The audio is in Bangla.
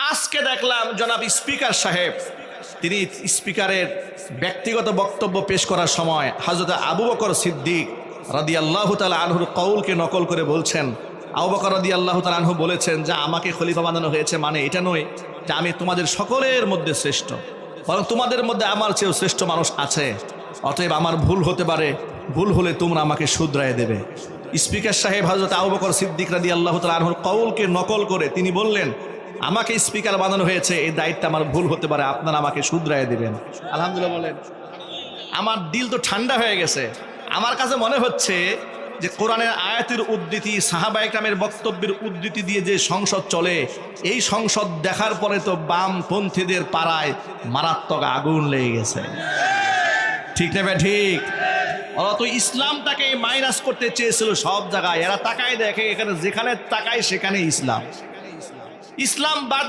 আজকে দেখলাম জনাব স্পিকার সাহেব তিনি স্পিকারের ব্যক্তিগত বক্তব্য পেশ করার সময় হযরত আবু বকর সিদ্দিক রাদিয়াল্লাহু তাআলা আনহুর কওলকে নকল করে বলছেন, আবু বকর রাদিয়াল্লাহু তাআলা আনহু বলেছেন যে আমাকে খলিফা বানানো হয়েছে মানে এটা নয় যে আমি তোমাদের সকলের মধ্যে শ্রেষ্ঠ, বরং তোমাদের মধ্যে আমার চেয়েও শ্রেষ্ঠ মানুষ আছে, অতএব আমার ভুল হতে পারে, ভুল হলে তোমরা আমাকে শুধরায় দেবে। স্পিকার সাহেব হযরত আবু বকর সিদ্দিক রাদিয়াল্লাহু তাআলা আনহুর কওলকে নকল করে তিনি বললেন, আমাকে স্পিকার বানানো হয়েছে, এই দায়িত্ব আমার ভুল হতে পারে, আপনারা আমাকে শুধরায় দেবেন। আলহামদুলিল্লাহ বলেন। আমার দিল তো ঠান্ডা হয়ে গেছে। আমার কাছে মনে হচ্ছে যে কোরআনের আয়াতের উদ্ধৃতি, সাহাবা একরামের বক্তব্যের উদ্ধৃতি দিয়ে যে সংসদ চলে, এই সংসদ দেখার পরে তো বামপন্থীদের পাড়ায় মারাত্মক আগুন লেগে গেছে। ঠিক না ভাই? ঠিক। ওরা তো ইসলামটাকে মাইনাস করতে চেয়েছিল সব জায়গায়। এরা তাকায় দেখে, এখানে যেখানে তাকায় সেখানে ইসলাম, ইসলাম বাদ